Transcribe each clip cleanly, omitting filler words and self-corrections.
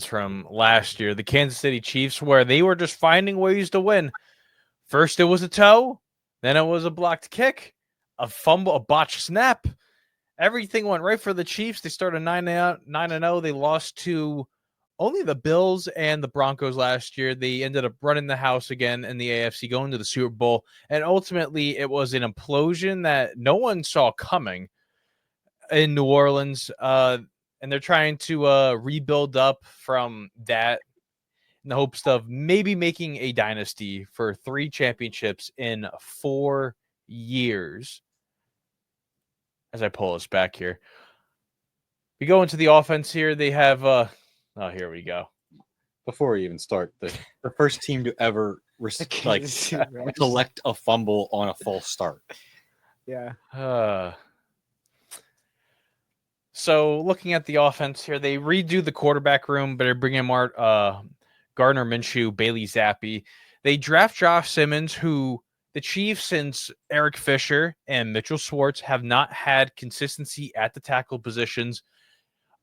from last year, the Kansas City Chiefs, where they were just finding ways to win. First, it was a toe, then it was a blocked kick, a fumble, a botched snap. Everything went right for the Chiefs. They started 9-0. They lost to only the Bills and the Broncos last year. They ended up running the house again in the AFC, going to the Super Bowl, and ultimately it was an implosion that no one saw coming in New Orleans. And they're trying to rebuild up from that in the hopes of maybe making a dynasty for 3 championships in 4 years. As I pull us back here, we go into the offense here. They have here we go. Before we even start, the first team to ever collect a fumble on a false start. Yeah. So looking at the offense here, they redo the quarterback room, but they bring in Gardner Minshew, Bailey Zappi. They draft Josh Simmons, who the Chiefs, since Eric Fisher and Mitchell Schwartz, have not had consistency at the tackle positions.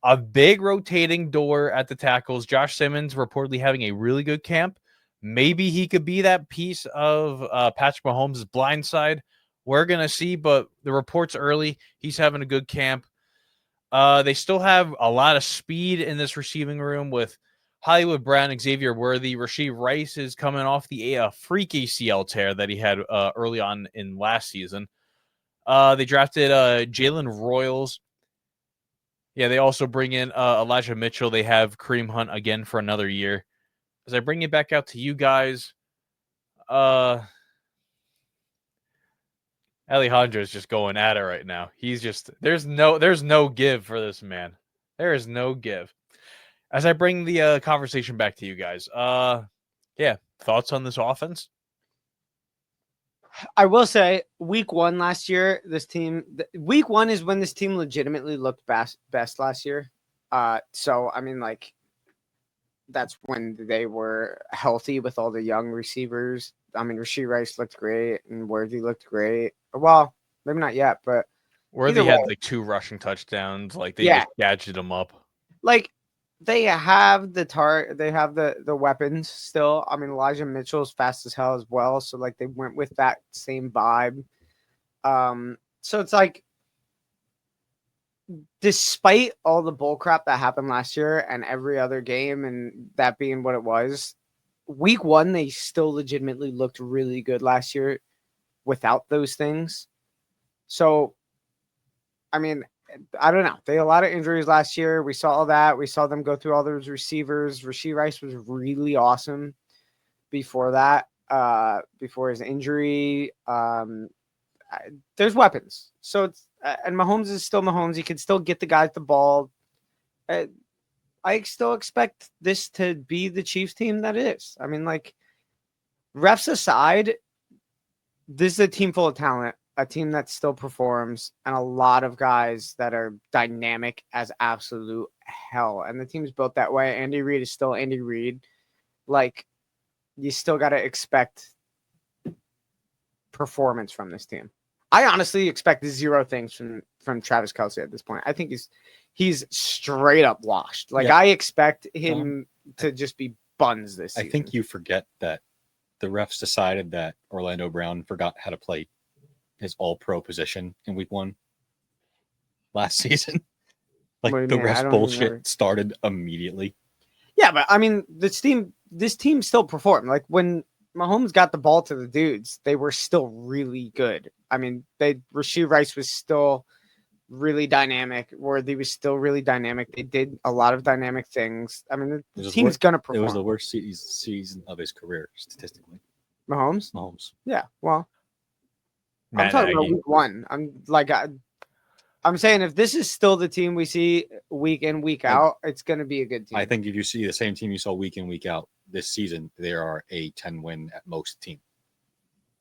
A big rotating door at the tackles. Josh Simmons reportedly having a really good camp. Maybe he could be that piece of Patrick Mahomes' blind side. We're going to see, but the report's early. He's having a good camp. They still have a lot of speed in this receiving room with Hollywood Brown, Xavier Worthy. Rashee Rice is coming off the freak ACL tear that he had early on in last season. They drafted Jalen Royals. Yeah, they also bring in Elijah Mitchell. They have Kareem Hunt again for another year. As I bring it back out to you guys, Alejandro's just going at it right now. He's just there's no give for this man. There is no give. As I bring the conversation back to you guys, thoughts on this offense? I will say, week 1 last year, week 1 is when this team legitimately looked best last year. So I mean, like, that's when they were healthy with all the young receivers. I mean, Rashee Rice looked great and Worthy looked great. Well, maybe not yet, but Worthy had like 2 rushing touchdowns. Like they just gadgeted him up. Like, they have the weapons still. I mean, Elijah Mitchell's fast as hell as well. So like they went with that same vibe. So it's like, despite all the bullcrap that happened last year and every other game and that being what it was, week 1, they still legitimately looked really good last year without those things. So, I mean, I don't know. They had a lot of injuries last year. We saw all that. We saw them go through all those receivers. Rashee Rice was really awesome before that, before his injury. There's weapons. So it's, and Mahomes is still Mahomes. He can still get the guys the ball. I still expect this to be the Chiefs team that it is. I mean, like, refs aside, this is a team full of talent, a team that still performs, and a lot of guys that are dynamic as absolute hell. And the team's built that way. Andy Reid is still Andy Reid. Like, you still got to expect performance from this team. I honestly expect 0 things from Travis Kelce at this point. I think he's straight up washed. Like, I expect him to just be buns this season. I think you forget that the refs decided that Orlando Brown forgot how to play his all-pro position in week 1 last season. Like, the refs bullshit started immediately. Yeah, but I mean, this team still performed. Like, when Mahomes got the ball to the dudes, they were still really good. I mean, Rashee Rice was still really dynamic. Worthy was still really dynamic. They did a lot of dynamic things. I mean, the team's going to perform. It was the worst season of his career, statistically. Mahomes? Yeah, well, I'm talking about week 1. I'm saying if this is still the team we see week in, week out, it's going to be a good team. I think if you see the same team you saw week in, week out this season, they are a 10-win at most team.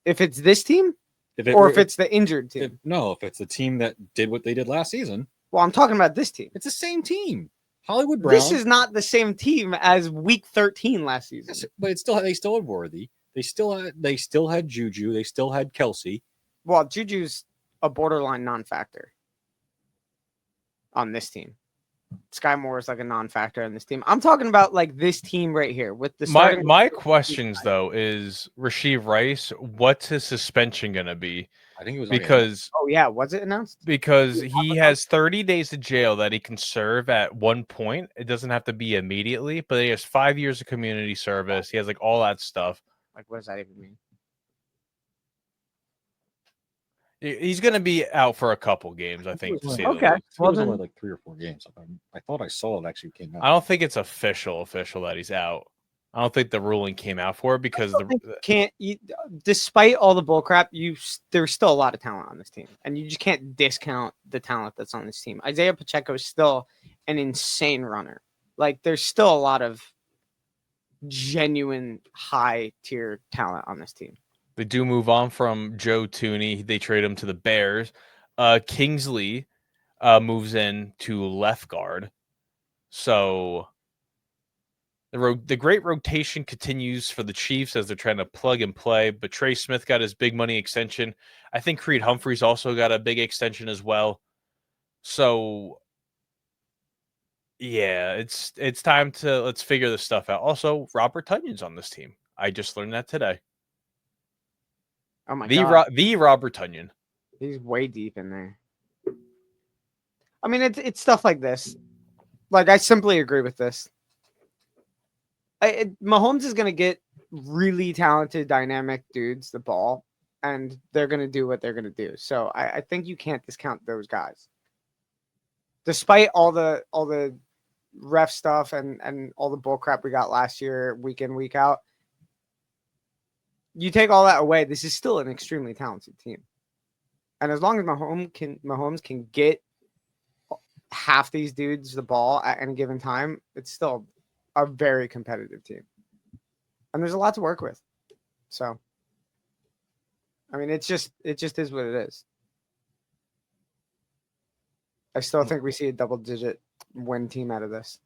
If it's this team? If it's the injured team? If it's the team that did what they did last season. Well, I'm talking about this team. It's the same team. Hollywood Brown. This is not the same team as week 13 last season. Yes, but they still had Worthy. They still had Juju. They still had Kelce. Well, Juju's a borderline non-factor on this team. Sky Moore is like a non-factor in this team. I'm talking about like this team right here with the My starting. my questions though is Rasheed Rice, what's his suspension gonna be? I think it was Because Oh yeah, was it announced? he has 30 days of jail that he can serve at one point. It doesn't have to be immediately, but he has 5 years of community service. He has like all that stuff. Like, what does that even mean? He's going to be out for a couple games, I think, to say the Okay. least. Well, it was only like 3 or 4 games. I thought I saw it actually came out. I don't think it's official that he's out. I don't think the ruling came out for it because despite all the bullcrap, there's still a lot of talent on this team, and you just can't discount the talent that's on this team. Isaiah Pacheco is still an insane runner. Like, there's still a lot of genuine high tier talent on this team. they do move on from Joe Tooney. They trade him to the Bears. Kingsley moves in to left guard. So the great rotation continues for the Chiefs as they're trying to plug and play. But Trey Smith got his big money extension. I think Creed Humphreys also got a big extension as well. So yeah, it's time to let's figure this stuff out. Also, Robert Tunyon's on this team. I just learned that today. Oh my god, the Robert Tunyon. He's way deep in there. I mean, it's stuff like this. Like, I simply agree with this. Mahomes is going to get really talented, dynamic dudes the ball, and they're going to do what they're going to do. So I think you can't discount those guys. Despite all the ref stuff and all the bull crap we got last year, week in, week out, you take all that away, this is still an extremely talented team. And as long as Mahomes can get half these dudes the ball at any given time, it's still a very competitive team. And there's a lot to work with. So, I mean, it just is what it is. I still think we see a double-digit win team out of this,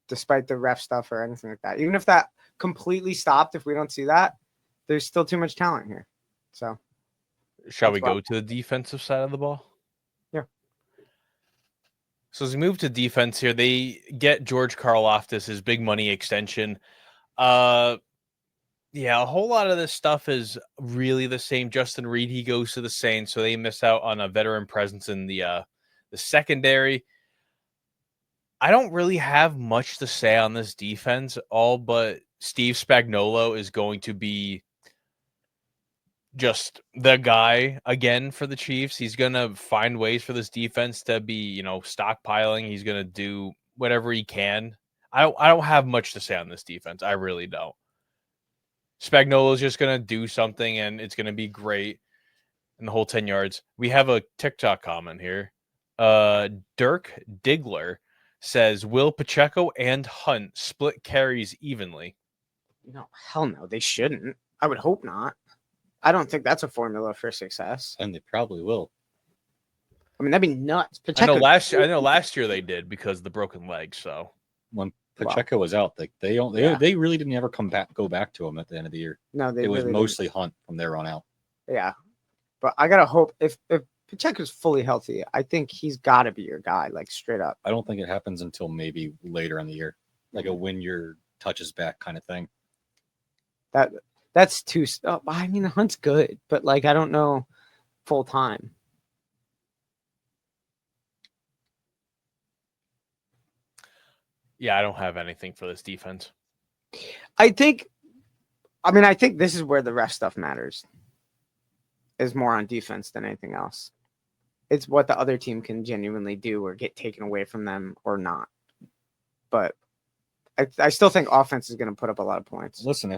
despite the ref stuff or anything like that. Even if that completely stopped, if we don't see that, there's still too much talent here. So, shall we go to the defensive side of the ball? Yeah. So as we move to defense here, they get George Karlaftis, his big money extension. Yeah, a whole lot of this stuff is really the same. Justin Reed, he goes to the Saints, so they miss out on a veteran presence in the secondary. I don't really have much to say on this defense, all but Steve Spagnuolo is going to be just the guy again for the Chiefs. He's going to find ways for this defense to be, stockpiling. He's going to do whatever he can. I don't have much to say on this defense. I really don't. Spagnuolo's just going to do something, and it's going to be great in the whole 10 yards. We have a TikTok comment here. Dirk Diggler says, will Pacheco and Hunt split carries evenly? No, hell no. They shouldn't. I would hope not. I don't think that's a formula for success. And they probably will. I mean, that'd be nuts. Pacheco, I know last year they did because of the broken leg. So when Pacheco was out, they really didn't ever go back to him at the end of the year. No, it was mostly Hunt from there on out. Yeah, but I gotta hope if Pacheco's fully healthy, I think he's got to be your guy, like straight up. I don't think it happens until maybe later in the year, like a win your touches back kind of thing. That's too. I mean, Hunt's good, but like I don't know full time. Yeah, I don't have anything for this defense. I think this is where the ref stuff matters. Is more on defense than anything else. It's what the other team can genuinely do or get taken away from them or not. But I still think offense is going to put up a lot of points. Listen,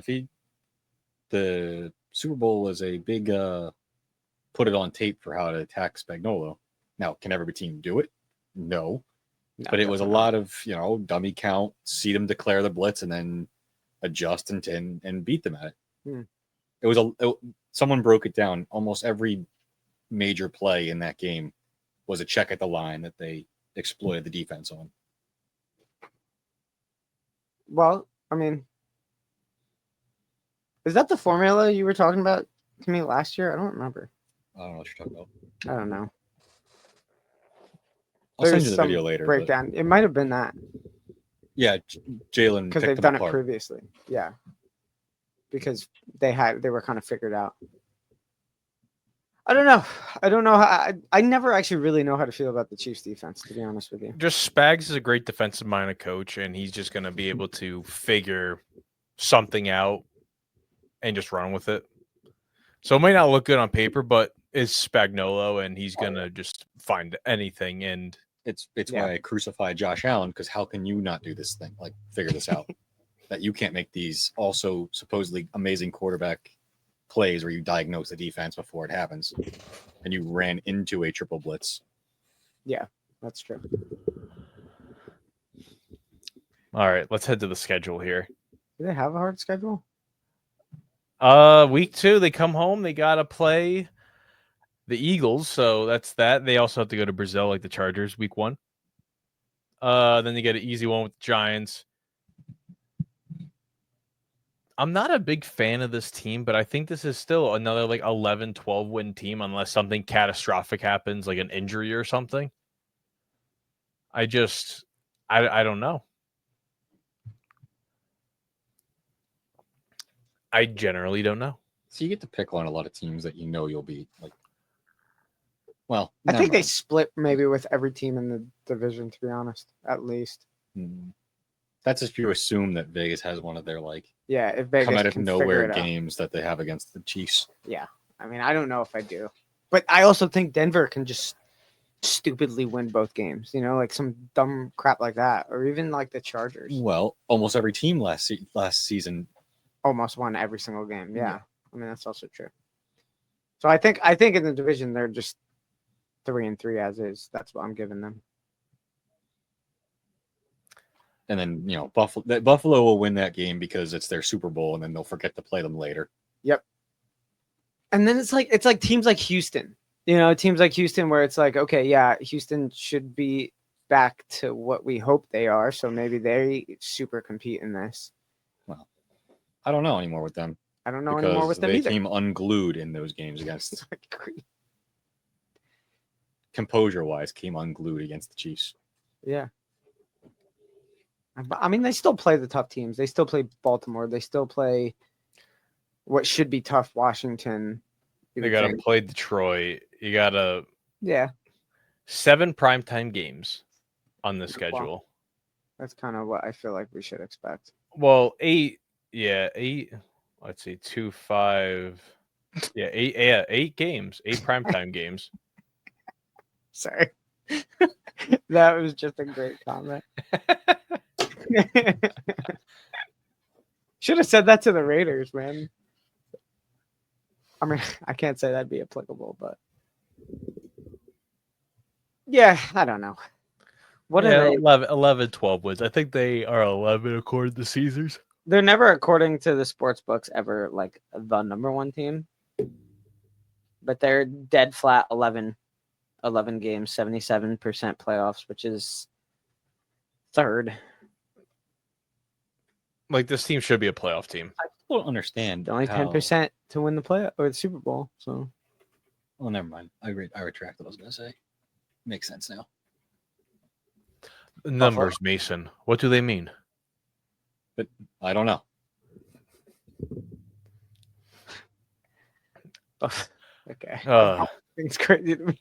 the Super Bowl was a big put it on tape for how to attack Spagnuolo. Now, can every team do it? No. But it was a lot of, dummy count, see them declare the blitz, and then adjust and beat them at it. It was someone broke it down. Almost every major play in that game was a check at the line that they exploited the defense on. Well, I mean, is that the formula you were talking about to me last year? I don't remember. I don't know what you're talking about. I don't know. I'll send There's you the some video later. But breakdown. It might have been that yeah, Jalen because picked they've them done it apart. previously. Yeah, because they were kind of figured out. I don't know. I never actually really know how to feel about the Chiefs defense, to be honest with you. Just Spags is a great defensive-minded coach, and he's just going to be able to figure something out and just run with it. So it might not look good on paper, but it's Spagnuolo, and he's going to just find anything. And It's why I crucified Josh Allen, because how can you not do this thing? Like, figure this out. That you can't make these also supposedly amazing quarterback plays where you diagnose the defense before it happens, and you ran into a triple blitz. Yeah, that's true. all right, let's head to the schedule here. Do they have a hard schedule? Week 2, they come home. They got to play the Eagles, so that's that. They also have to go to Brazil like the Chargers week 1. Then they get an easy one with the Giants. I'm not a big fan of this team, but I think this is still another like 11, 12 win team unless something catastrophic happens, like an injury or something. I don't know. I generally don't know. So you get to pick on a lot of teams that you know you'll beat. Like, well, I think they mind. split maybe with every team in the division, to be honest, at least. That's if you assume that Vegas has one of their like if Vegas come out of can nowhere figure it out. games that they have against the Chiefs. Yeah, I mean, I don't know if I do, but I also think Denver can just stupidly win both games. You know, like some dumb crap like that, or even like the Chargers. Well, almost every team last season Almost won every single game. Yeah. Yeah. I mean, that's also true. So I think in the division they're just 3-3 as is. That's what I'm giving them. And then Buffalo will win that game because it's their Super Bowl, and then they'll forget to play them later. Yep. And then it's like teams like Houston. You know, teams like Houston where it's like, okay, yeah, Houston should be back to what we hope they are. So maybe they super compete in this. Well, I don't know anymore with them. I don't know anymore with them they either. came unglued in those games against composure-wise, came unglued against the Chiefs. Yeah. I mean, they still play the tough teams. They still play Baltimore. They still play what should be tough Washington. They got to play Detroit. You got to 7 primetime games on the schedule. Wow. That's kind of what I feel like we should expect. Well, 8. Yeah, 8. Let's see, 2, 5. Yeah, 8. Yeah, 8 games, 8 primetime games. Sorry, that was just a great comment. Should have said that to the Raiders, man. I mean, I can't say that'd be applicable, but yeah, I don't know. What are they? 11, 12 wins. I think they are 11 according to Caesars. They're never, according to the sports books, ever like the number one team. But they're dead flat 11 games, 77% playoffs, which is third. Like, this team should be a playoff team. I don't understand. Only 10% to win the play or the Super Bowl. So, well, never mind. I retract what I was going to say. Makes sense now. Numbers, Mason. What do they mean? But I don't know. okay. Uh, It's crazy to me.